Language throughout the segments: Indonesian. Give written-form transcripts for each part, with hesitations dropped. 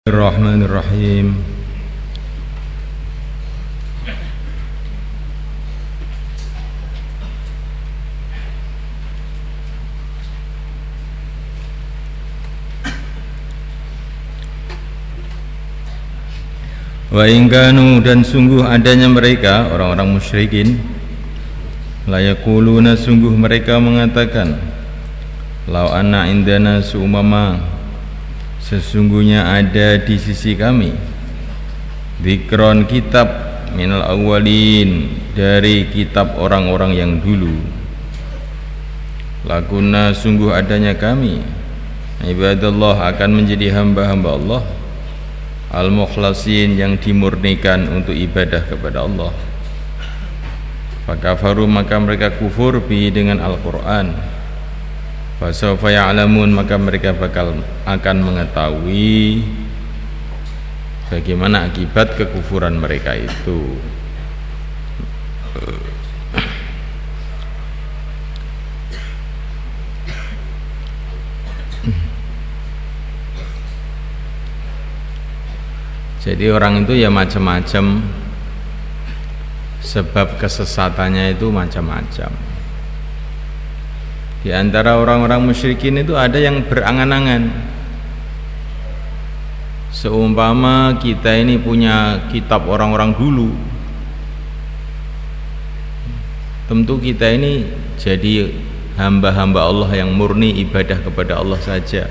Bismillahirrahmanirrahim. Wa in kanu, dan sungguh adanya mereka orang-orang musyrikin, la yaquluna, sungguh mereka mengatakan, lau anna indana su'umama, sesungguhnya ada di sisi kami dzikron, kitab, minal awwalin, dari kitab orang-orang yang dulu, lakunna, sungguh adanya kami, ibadallah, akan menjadi hamba-hamba Allah, al-mukhlasin, yang dimurnikan untuk ibadah kepada Allah. Fakafaru, maka mereka kufur bihi, dengan Al-Quran. Fasawfa ya'lamun, maka mereka akan mengetahui bagaimana akibat kekufuran mereka itu. Jadi orang itu ya macam-macam, sebab kesesatannya itu macam-macam. Di antara orang-orang musyrikin itu ada yang berangan-angan, seumpama kita ini punya kitab orang-orang dulu, tentu kita ini jadi hamba-hamba Allah yang murni ibadah kepada Allah saja.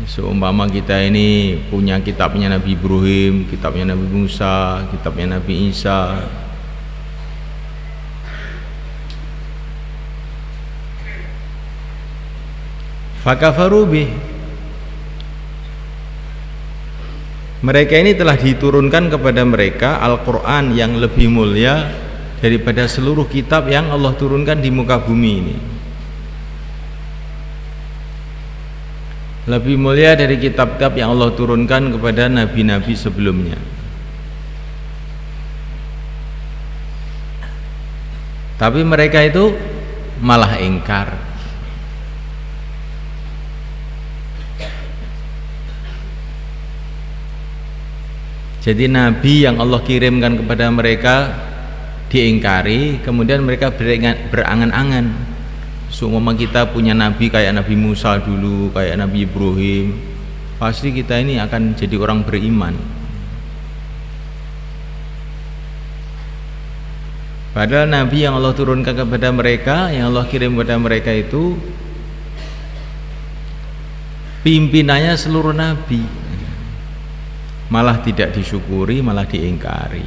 Seumpama kita ini punya kitabnya Nabi Ibrahim, kitabnya Nabi Musa, kitabnya Nabi Isa. Fakafaru bih, mereka ini telah diturunkan kepada mereka Al-Quran yang lebih mulia daripada seluruh kitab yang Allah turunkan di muka bumi ini. Lebih mulia dari kitab-kitab yang Allah turunkan kepada nabi-nabi sebelumnya. Tapi mereka itu malah ingkar. Jadi nabi yang Allah kirimkan kepada mereka diingkari, kemudian mereka berangan-angan, seumpama kita punya nabi kayak Nabi Musa dulu, kayak Nabi Ibrahim, pasti kita ini akan jadi orang beriman. Padahal nabi yang Allah turunkan kepada mereka, yang Allah kirim kepada mereka itu pimpinannya seluruh nabi, malah tidak disyukuri, malah diingkari.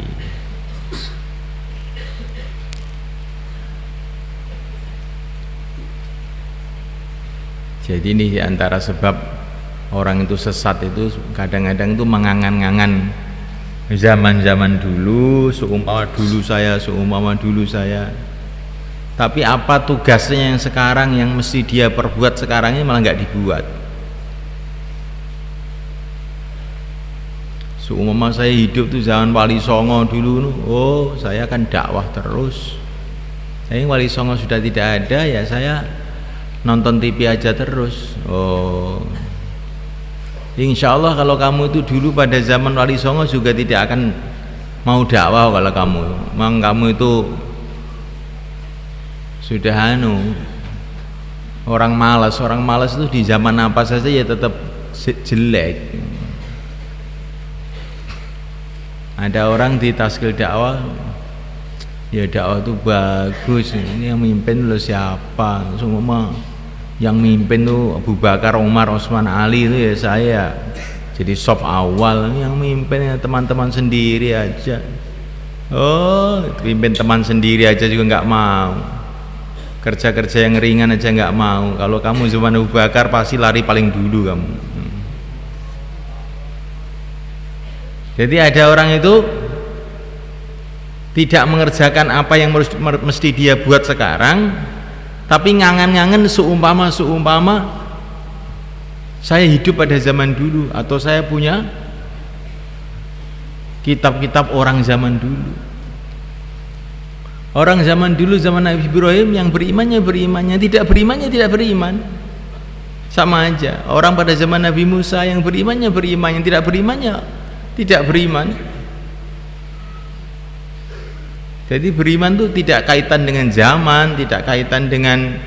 Jadi ini diantara sebab orang itu sesat itu, kadang-kadang itu mengangan-angan zaman-zaman dulu, seumpama dulu saya. Tapi apa tugasnya yang sekarang, yang mesti dia perbuat sekarang ini malah nggak dibuat. Seumpama saya hidup tuh zaman Wali Songo dulu, oh saya akan dakwah terus. Tapi Wali Songo sudah tidak ada, ya saya nonton TV aja terus. Oh, insya Allah kalau kamu itu dulu pada zaman Wali Songo juga tidak akan mau dakwah. Kalau kamu, memang kamu itu sudah orang malas itu di zaman apa saja ya tetap jelek. Ada orang di taskil dakwah, ya dakwah itu bagus, ini yang mimpin lo siapa? Semua yang mimpin tuh Abu Bakar, Umar, Utsman, Ali itu ya saya. Jadi sop awal, yang mimpin ya teman-teman sendiri aja. Oh, pimpin teman sendiri aja juga nggak mau. Kerja-kerja yang ringan aja nggak mau. Kalau kamu zaman Abu Bakar pasti lari paling dulu kamu. Jadi ada orang itu tidak mengerjakan apa yang mesti dia buat sekarang, tapi ngangan-ngangan seumpama saya hidup pada zaman dulu, atau saya punya kitab-kitab orang zaman dulu. Orang zaman dulu, zaman Nabi Ibrahim, yang berimannya, tidak beriman. Sama aja. Orang pada zaman Nabi Musa yang berimannya beriman, yang tidak berimannya tidak beriman. Jadi beriman itu tidak kaitan dengan zaman, tidak kaitan dengan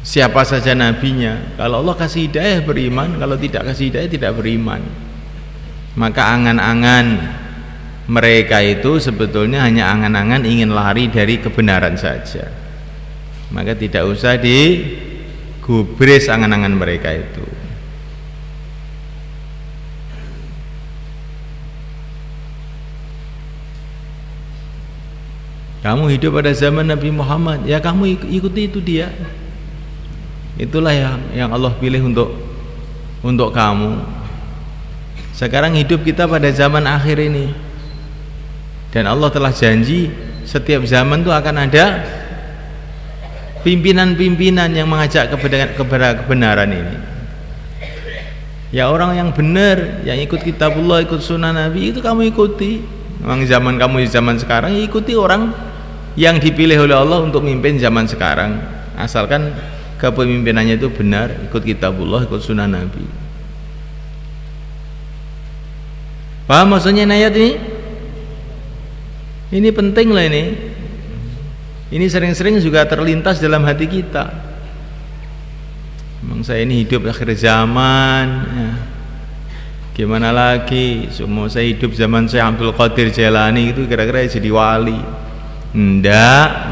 siapa saja nabinya. Kalau Allah kasih hidayah beriman, kalau tidak kasih hidayah tidak beriman. Maka angan-angan mereka itu sebetulnya hanya angan-angan ingin lari dari kebenaran saja. Maka tidak usah digubris angan-angan mereka itu. Kamu hidup pada zaman Nabi Muhammad, ya kamu ikuti itu dia. Itulah yang Allah pilih untuk kamu. Sekarang hidup kita pada zaman akhir ini, dan Allah telah janji setiap zaman itu akan ada pimpinan-pimpinan yang mengajak kepada kebenaran ini. Ya orang yang benar, yang ikut kitabullah, ikut sunnah Nabi, itu kamu ikuti. Memang zaman kamu di zaman sekarang, ya ikuti orang yang dipilih oleh Allah untuk memimpin zaman sekarang, asalkan kepemimpinannya itu benar, ikut kitabullah, ikut sunnah Nabi. Paham maksudnya ayat ini? Ini penting lah ini. Ini sering-sering juga terlintas dalam hati kita. Memang saya ini hidup akhir zaman, ya. Gimana lagi? Semua saya hidup zaman Syekh Abdul Qadir Jailani itu kira-kira jadi wali. Enggak.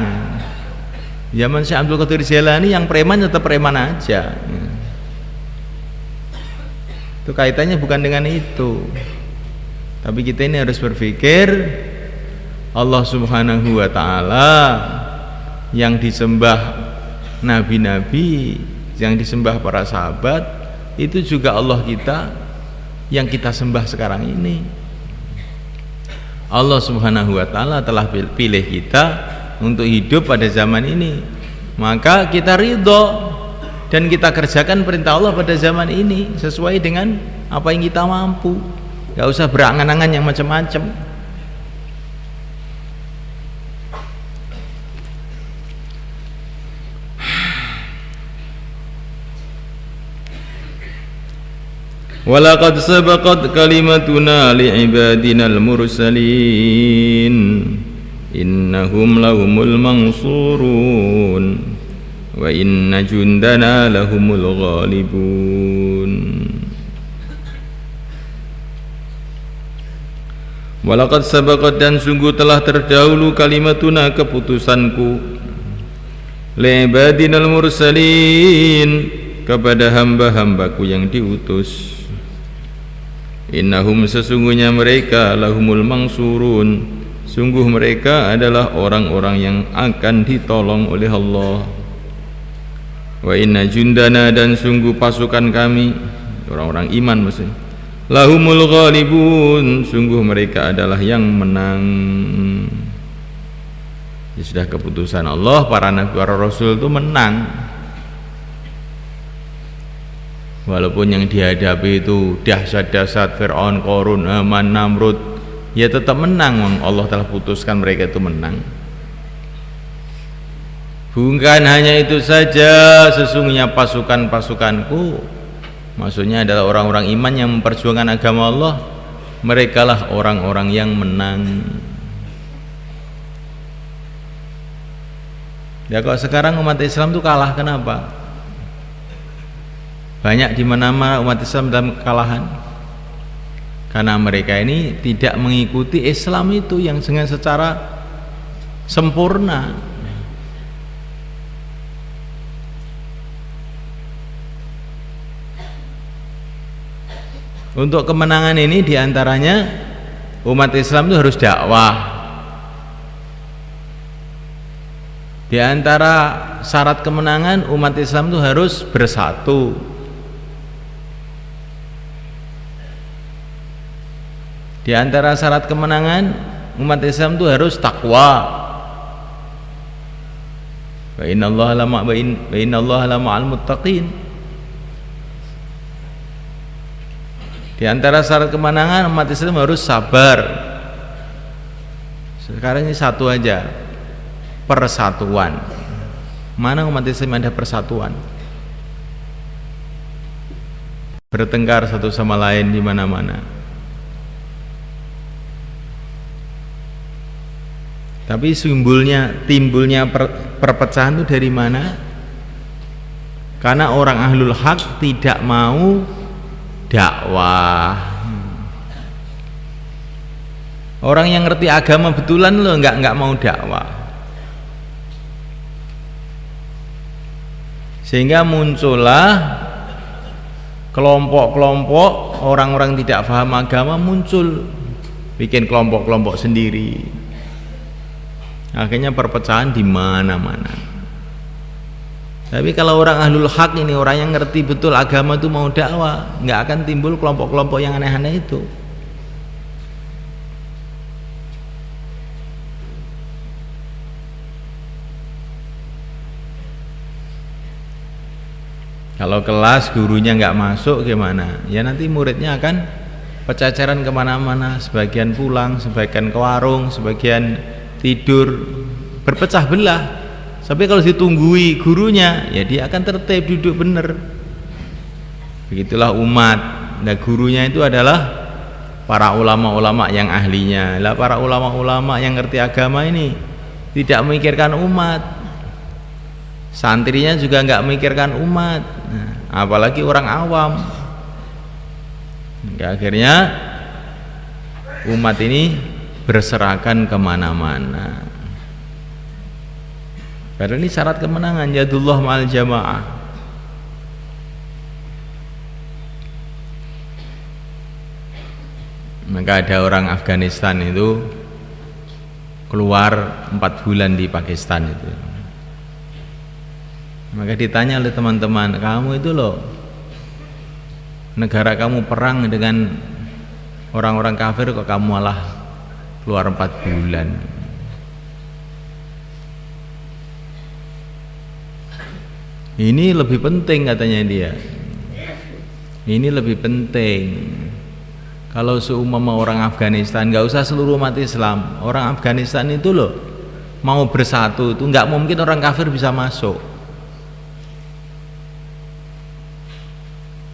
Zaman Syekh Abdul Qadir Jailani yang preman tetap preman aja. Itu kaitannya bukan dengan itu. Tapi kita ini harus berpikir Allah Subhanahu wa taala yang disembah nabi-nabi, yang disembah para sahabat, itu juga Allah kita yang kita sembah sekarang ini. Allah Subhanahu wa taala telah pilih kita untuk hidup pada zaman ini. Maka kita ridho dan kita kerjakan perintah Allah pada zaman ini sesuai dengan apa yang kita mampu. Gak usah berangan-angan yang macam-macam. Walaqad sabaqat kalimatuna li'ibadinal mursalin innahum lahumul mansurun wa inna jundana lahumul ghalibun. Walaqad sabaqat, dan sungguh telah terdahulu kalimatuna, keputusanku, li'ibadinal mursalin, kepada hamba-hambaku yang diutus. Innahum, sesungguhnya mereka, lahumul mansurun, sungguh mereka adalah orang-orang yang akan ditolong oleh Allah. Wa inna jundana, dan sungguh pasukan kami, orang-orang iman maksudnya, lahumul ghalibun, sungguh mereka adalah yang menang. Ya, sudah keputusan Allah, para nabi, para rasul itu menang. Walaupun yang dihadapi itu dahsyat-dahsyat, Fir'aun, Qarun, Haman, Namrud, ya tetap menang. Allah telah putuskan mereka itu menang. Bukan hanya itu saja, sesungguhnya pasukan-pasukanku, maksudnya adalah orang-orang iman yang memperjuangkan agama Allah, merekalah orang-orang yang menang. Ya kalau sekarang umat Islam itu kalah, kenapa? Banyak di mana-mana umat Islam dalam kekalahan karena mereka ini tidak mengikuti Islam itu yang dengan secara sempurna. Untuk kemenangan ini diantaranya umat Islam itu harus dakwah. Di antara syarat kemenangan umat Islam itu harus bersatu. Di antara syarat kemenangan umat Islam itu harus takwa. Wa innallaha lama'al muttaqin. Di antara syarat kemenangan umat Islam harus sabar. Sekarang ini satu aja, persatuan. Mana umat Islam ada persatuan? bertengkar satu sama lain di mana-mana. Tapi timbulnya perpecahan itu dari mana? Karena orang ahlul haq tidak mau dakwah. Orang yang ngerti agama betulan loh nggak mau dakwah. Sehingga muncullah kelompok-kelompok orang-orang tidak paham agama muncul, bikin kelompok-kelompok sendiri. Akhirnya perpecahan di mana-mana. Tapi kalau orang ahlul haq ini, orang yang ngerti betul agama itu mau dakwah, nggak akan timbul kelompok-kelompok yang aneh-aneh itu. Kalau kelas gurunya nggak masuk gimana? Ya nanti muridnya akan pececeran kemana-mana, sebagian pulang, sebagian ke warung, sebagian tidur, berpecah belah. Tapi kalau ditunggui gurunya, ya dia akan tertib, duduk benar. Begitulah umat. Nah gurunya itu adalah para ulama-ulama yang ahlinya. Lah para ulama-ulama yang ngerti agama ini tidak memikirkan umat, santrinya juga nggak memikirkan umat. Nah, apalagi orang awam. Akhirnya umat ini berserakan kemana-mana. Padahal ini syarat kemenangan, yadullah ma'al jamaah. Maka ada orang Afghanistan itu keluar 4 bulan di Pakistan itu. Maka ditanya oleh teman-teman, kamu itu loh, negara kamu perang dengan orang-orang kafir, kok kamu malah keluar 4 bulan. Ini lebih penting katanya dia. Ini lebih penting. Kalau seumpama orang Afghanistan, nggak usah seluruh umat Islam, orang Afghanistan itu loh mau bersatu itu nggak mungkin orang kafir bisa masuk.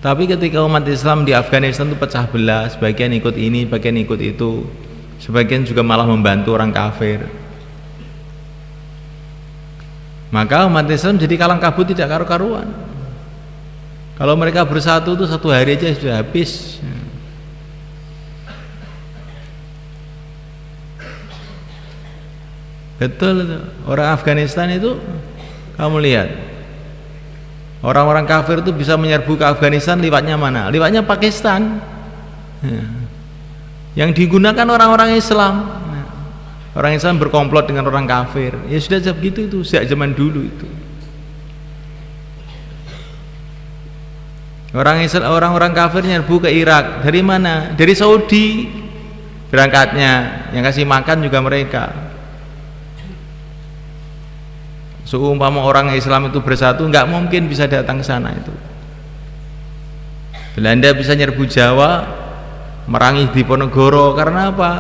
Tapi ketika umat Islam di Afghanistan itu pecah belah, sebagian ikut ini, sebagian ikut itu, sebagian juga malah membantu orang kafir, maka umat Islam jadi kalang kabut, tidak karu-karuan. Kalau mereka bersatu itu 1 hari aja sudah habis. Betul itu. Orang Afghanistan itu kamu lihat, orang-orang kafir itu bisa menyerbu ke Afghanistan lewatnya mana? Lewatnya Pakistan. Yang digunakan orang-orang Islam. Orang Islam berkomplot dengan orang kafir. Ya sudah begitu itu sejak zaman dulu itu. Orang-orang kafir nyerbu ke Irak. Dari mana? Dari Saudi berangkatnya. Yang kasih makan juga mereka. Seumpama orang Islam itu bersatu, nggak mungkin bisa datang ke sana itu. Belanda bisa nyerbu Jawa, merangi Diponegoro, karena apa?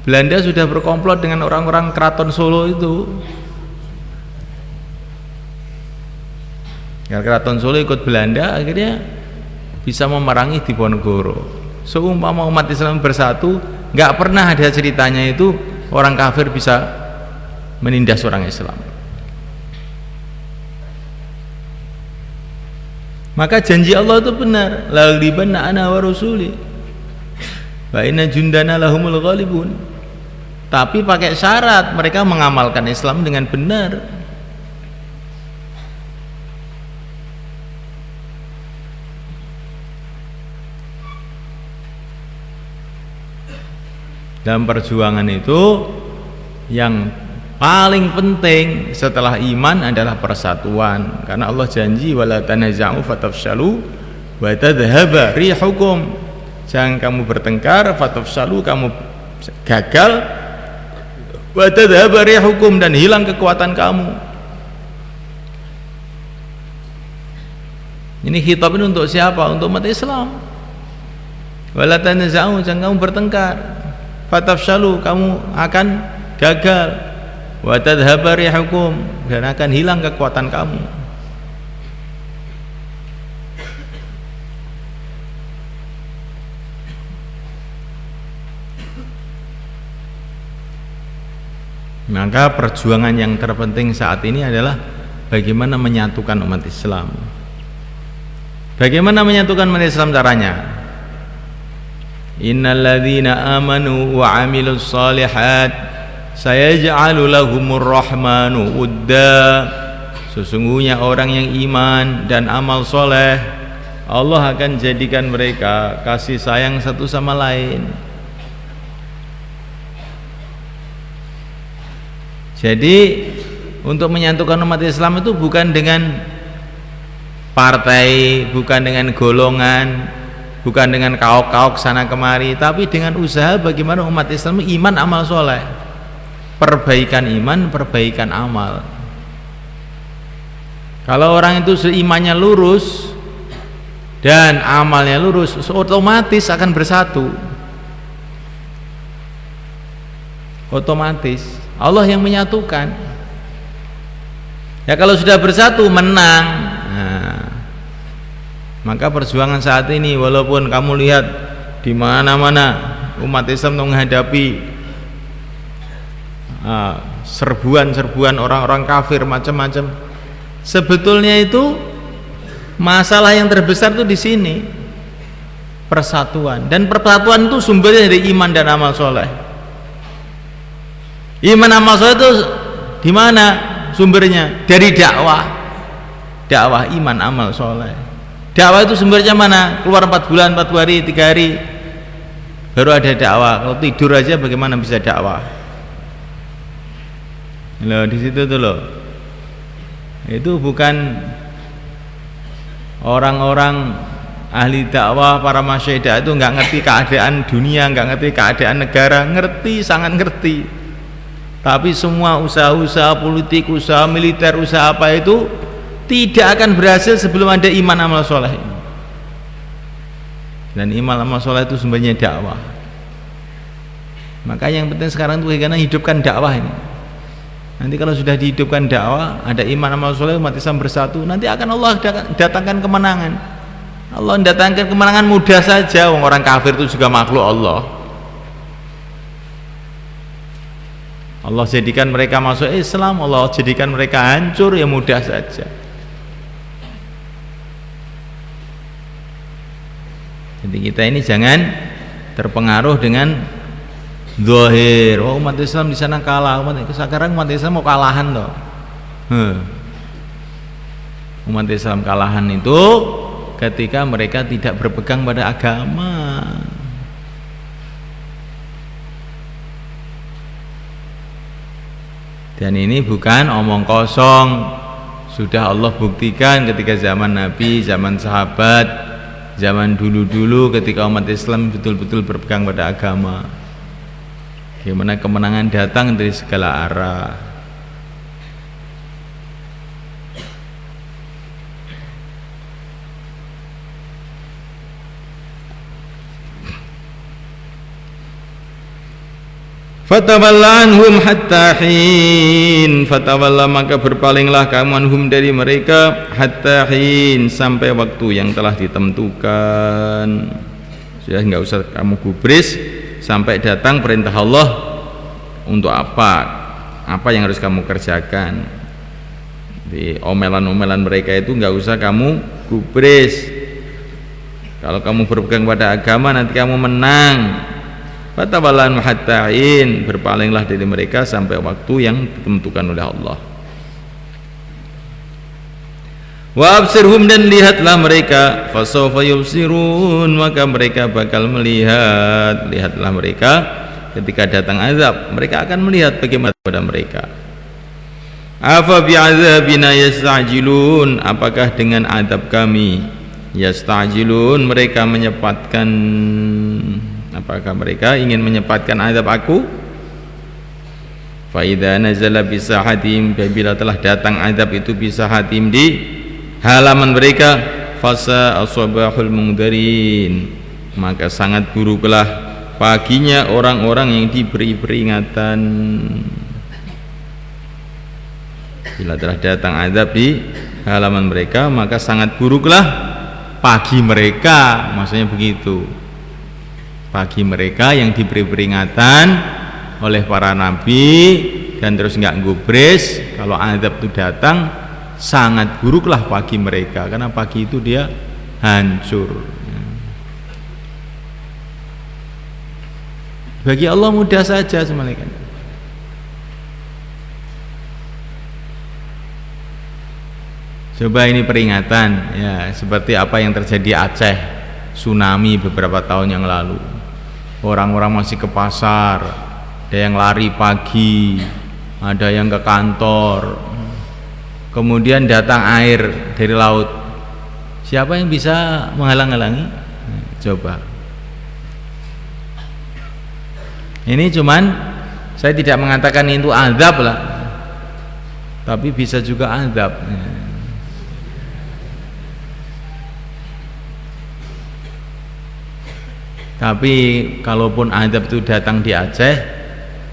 Belanda sudah berkomplot dengan orang-orang keraton Solo itu. Karena keraton Solo ikut Belanda, akhirnya bisa memerangi Diponegoro. Seumpama umat Islam bersatu, nggak pernah ada ceritanya itu orang kafir bisa menindas orang Islam. Maka janji Allah itu benar, la ghlibanna ana wa rusuli wa inna jundana lahumul ghalibun. Tapi pakai syarat mereka mengamalkan Islam dengan benar. Dalam perjuangan itu yang paling penting setelah iman adalah persatuan, karena Allah janji wala tanaza'u fatafshalu wa tadhhaba rihukum. Jangan kamu bertengkar, fatafshalu, kamu gagal, wa tadhhaba rihukum, dan hilang kekuatan kamu. Ini khitab ini untuk siapa? Untuk umat Islam. Wala tanaza'u, jangan kamu bertengkar, fatafshalu, kamu akan gagal, wa tadhhaba rihukum, dan akan hilang kekuatan kamu. Maka perjuangan yang terpenting saat ini adalah bagaimana menyatukan umat Islam. Bagaimana menyatukan umat Islam caranya? Innalladzina amanu wa 'amilus shalihat sayaj'alu lahumur rahmanu wudda. Sesungguhnya orang yang iman dan amal soleh, Allah akan jadikan mereka kasih sayang satu sama lain. Jadi untuk menyatukan umat Islam itu bukan dengan partai, bukan dengan golongan, bukan dengan kaok-kaok sana kemari, tapi dengan usaha bagaimana umat Islam iman amal soleh, perbaikan iman, perbaikan amal. Kalau orang itu seimannya lurus dan amalnya lurus, otomatis akan bersatu. Otomatis Allah yang menyatukan. Ya kalau sudah bersatu menang. Nah, maka perjuangan saat ini, walaupun kamu lihat di mana-mana umat Islam menghadapi serbuan-serbuan orang-orang kafir macam-macam, sebetulnya itu masalah yang terbesar itu di sini, persatuan. Dan persatuan itu sumbernya dari iman dan amal soleh. Iman amal soleh itu di mana sumbernya? Dari dakwah. Dakwah, iman, amal soleh. Dakwah itu sumbernya mana? Keluar 4 bulan, 4 hari, 3 hari baru ada dakwah. Kalau tidur aja bagaimana bisa dakwah? Loh, di situ tuh loh. Itu bukan orang-orang ahli dakwah, para masyaidah itu nggak ngerti keadaan dunia, nggak ngerti keadaan negara. Ngerti, sangat ngerti. Tapi semua usaha-usaha politik, usaha militer, usaha apa itu tidak akan berhasil sebelum ada iman amal soleh. Dan iman amal soleh itu sumbernya dakwah. Maka yang penting sekarang itu bagaimana hidupkan dakwah ini. Nanti kalau sudah dihidupkan dakwah, ada iman amal soleh, umat Islam bersatu, nanti akan Allah datangkan kemenangan. Allah datangkan kemenangan mudah saja. Orang kafir itu juga makhluk Allah. Allah jadikan mereka masuk Islam, Allah jadikan mereka hancur, ya mudah saja. Jadi kita ini jangan terpengaruh dengan zahir. Oh, umat Islam di sana kalah. Sekarang umat Islam mau kalahan toh. Umat Islam kalahan itu ketika mereka tidak berpegang pada agama. Dan ini bukan omong kosong. Sudah Allah buktikan ketika zaman Nabi, zaman sahabat, zaman dulu-dulu ketika umat Islam betul-betul berpegang pada agama. Bagaimana kemenangan datang dari segala arah. Fatawalla anhum hatta hin. Fatawalla, maka berpalinglah kamu anhum dari mereka, hatta hin, sampai waktu yang telah ditentukan. Sudah enggak usah kamu gubris sampai datang perintah Allah. Untuk apa yang harus kamu kerjakan. Di omelan-omelan mereka itu enggak usah kamu gubris. Kalau kamu berpegang pada agama nanti kamu menang. Fatawalan hatta'in, berpalinglah dari mereka sampai waktu yang ditentukan oleh Allah. Wa absirhum, dan lihatlah mereka, fasawfa yubsirun, maka mereka bakal melihat. Lihatlah mereka ketika datang azab, mereka akan melihat bagaimana pada mereka. Afa bi'adzabina yasta'jilun, apakah dengan azab kami yasta'jilun, mereka menyepatkan, apakah mereka ingin menyempatkan azab aku? Fa idza nazala bisahatim, bila telah datang azab itu bisahatim di halaman mereka, fasa asbahul mungdarin, maka sangat buruklah paginya orang-orang yang diberi peringatan. Bila telah datang azab di halaman mereka, maka sangat buruklah pagi mereka, maksudnya begitu. Bagi mereka yang diberi peringatan oleh para nabi dan terus nggak gubris, kalau azab itu datang sangat buruklah pagi mereka, karena pagi itu dia hancur. Bagi Allah mudah saja semalaikat. Coba ini peringatan ya, seperti apa yang terjadi Aceh, tsunami beberapa tahun yang lalu. Orang-orang masih ke pasar, ada yang lari pagi, ada yang ke kantor. Kemudian datang air dari laut. Siapa yang bisa menghalang-halangi? Coba. Ini cuman saya tidak mengatakan itu azab lah, tapi bisa juga azab. Tapi kalaupun azab itu datang di Aceh,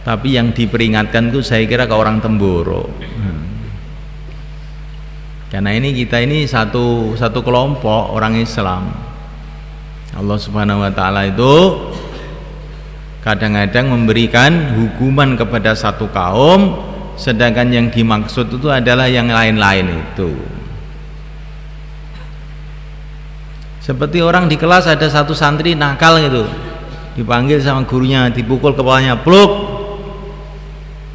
tapi yang diperingatkan itu saya kira ke orang Temboro. Karena ini kita ini satu kelompok orang Islam. Allah Subhanahu wa taala itu kadang-kadang memberikan hukuman kepada satu kaum, sedangkan yang dimaksud itu adalah yang lain-lain itu. Seperti orang di kelas ada satu santri nakal gitu, dipanggil sama gurunya, dipukul kepalanya, pluk,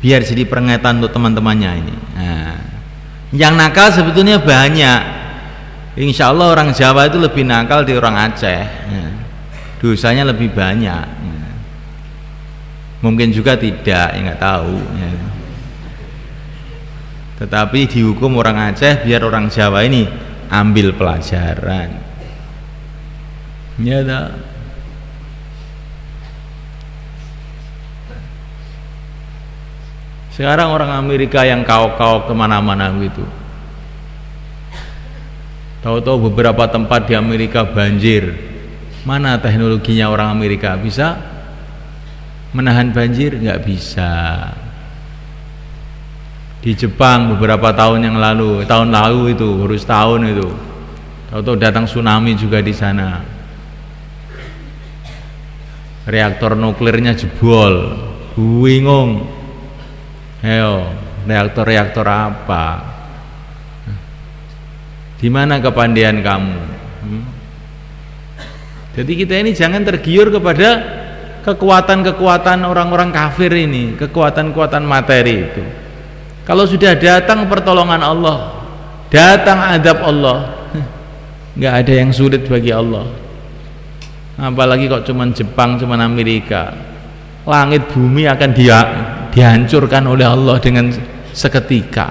biar jadi peringatan untuk teman-temannya ini. Nah, yang nakal sebetulnya banyak. Insya Allah orang Jawa itu lebih nakal di orang Aceh. Dosanya lebih banyak. Mungkin juga tidak, ya nggak tahu. Tetapi dihukum orang Aceh biar orang Jawa ini ambil pelajaran. Ya dah. Sekarang orang Amerika yang kaok-kaok kemana-mana gitu, tahu-tahu beberapa tempat di Amerika banjir. Mana teknologinya orang Amerika bisa menahan banjir? Nggak bisa. Di Jepang beberapa tahun yang lalu, tahun lalu itu, baru setahun itu, tahu-tahu datang tsunami juga di sana. Reaktor nuklirnya jebol, bingung. Ayo, reaktor apa? Di mana kepandaian kamu? Jadi kita ini jangan tergiur kepada kekuatan-kekuatan orang-orang kafir ini, kekuatan-kekuatan materi itu. Kalau sudah datang pertolongan Allah, datang azab Allah, nggak ada yang sulit bagi Allah. Apalagi kok cuman Jepang, cuman Amerika, langit bumi akan dihancurkan oleh Allah dengan seketika.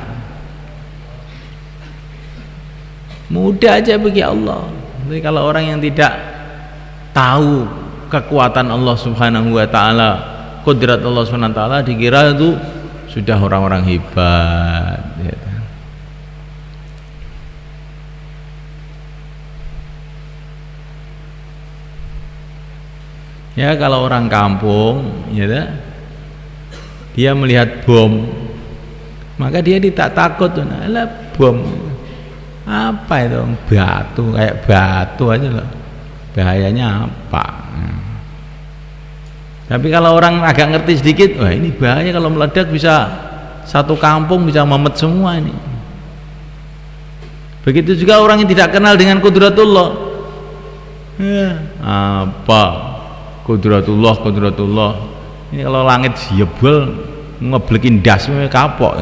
Mudah aja bagi Allah. Jadi kalau orang yang tidak tahu kekuatan Allah Subhanahu wa taala, kudrat Allah Subhanahu wa taala, dikira itu sudah orang-orang hebat ya. Ya kalau orang kampung ya dia melihat bom, maka dia tidak takut. Alah bom apa itu, batu, kayak batu aja loh, bahayanya apa. Tapi kalau orang agak ngerti sedikit, wah ini bahaya, kalau meledak bisa satu kampung bisa memet semua ini. Begitu juga orang yang tidak kenal dengan kudratullah. Apa kudratullah ini, kalau langit jebol ngeblekin dasmu kapok.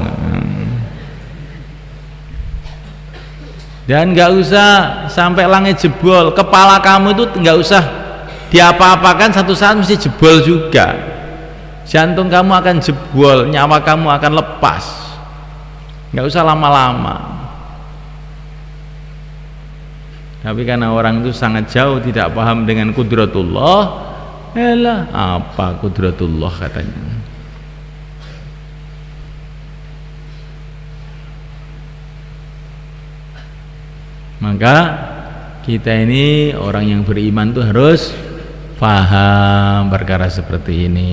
Dan nggak usah sampai langit jebol, kepala kamu itu nggak usah diapa-apakan, satu saat mesti jebol juga. Jantung kamu akan jebol, nyawa kamu akan lepas. Nggak usah lama-lama. Tapi karena orang itu sangat jauh tidak paham dengan kudratullah, apa kudratullah katanya. Maka kita ini orang yang beriman tuh harus paham perkara seperti ini.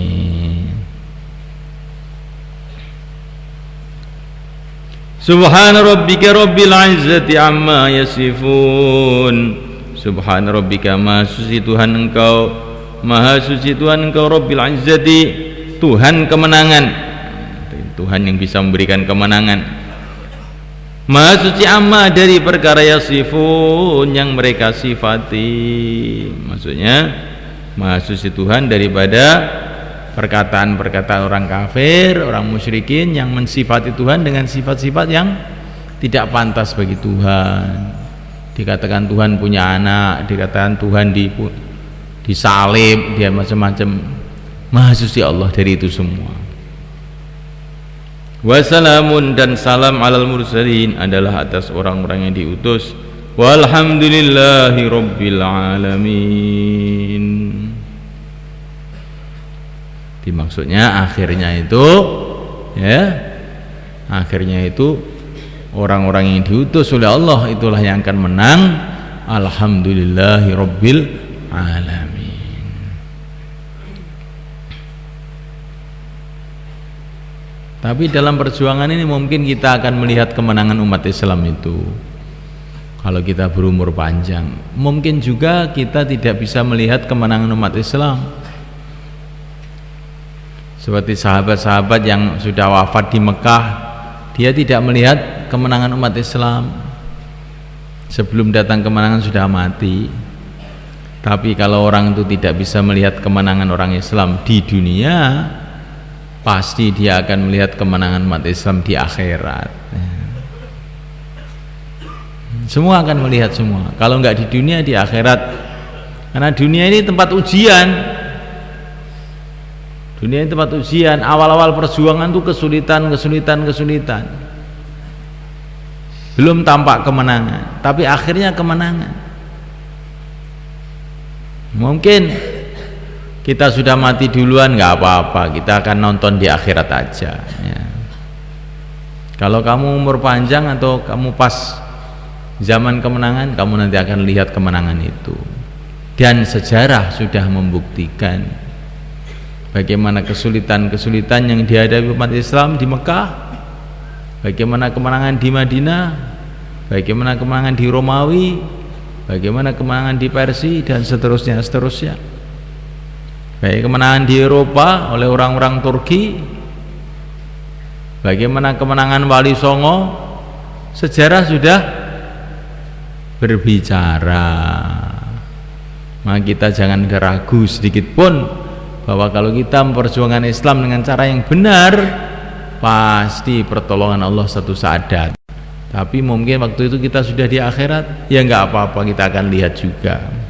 Subhana rabbika rabbil izzati amma yasifun. Subhana rabbika, maha suci Tuhan engkau, maha suci Tuhan engkau, rabbil izzati, Tuhan kemenangan. Tuhan yang bisa memberikan kemenangan. Maha suci amma dari perkara yasifun yang mereka sifati. Maksudnya maha suci Tuhan daripada perkataan-perkataan orang kafir, orang musyrikin yang mensifati Tuhan dengan sifat-sifat yang tidak pantas bagi Tuhan. Dikatakan Tuhan punya anak, dikatakan Tuhan disalib, dia macam-macam. Maha suci Allah dari itu semua. Wassalamun dan salam alal mursalin adalah atas orang-orang yang diutus. Walhamdulillahi rabbil alamin. Dimaksudnya akhirnya itu ya, akhirnya itu orang-orang yang diutus oleh Allah itulah yang akan menang. Alhamdulillahi rabbil alamin. Tapi dalam perjuangan ini mungkin kita akan melihat kemenangan umat Islam itu kalau kita berumur panjang. Mungkin juga kita tidak bisa melihat kemenangan umat Islam seperti sahabat-sahabat yang sudah wafat di Mekah, dia tidak melihat kemenangan umat Islam. Sebelum datang kemenangan sudah mati. Tapi kalau orang itu tidak bisa melihat kemenangan orang Islam di dunia, pasti dia akan melihat kemenangan umat Islam di akhirat. Semua akan melihat semua. Kalau enggak di dunia, di akhirat. Karena dunia ini tempat ujian. Dunia ini tempat ujian. Awal-awal perjuangan itu kesulitan. Belum tampak kemenangan, tapi akhirnya kemenangan. Mungkin kita sudah mati duluan, nggak apa-apa, kita akan nonton di akhirat aja ya. Kalau kamu umur panjang atau kamu pas zaman kemenangan, kamu nanti akan lihat kemenangan itu. Dan sejarah sudah membuktikan bagaimana kesulitan-kesulitan yang dihadapi umat Islam di Mekah, bagaimana kemenangan di Madinah, bagaimana kemenangan di Romawi, bagaimana kemenangan di Persia, dan seterusnya. Baik kemenangan di Eropa oleh orang-orang Turki, bagaimana kemenangan Wali Songo, sejarah sudah berbicara. Maka kita jangan ragu sedikit pun bahwa kalau kita memperjuangkan Islam dengan cara yang benar, pasti pertolongan Allah satu saat datang. Tapi mungkin waktu itu kita sudah di akhirat, ya nggak apa-apa, kita akan lihat juga.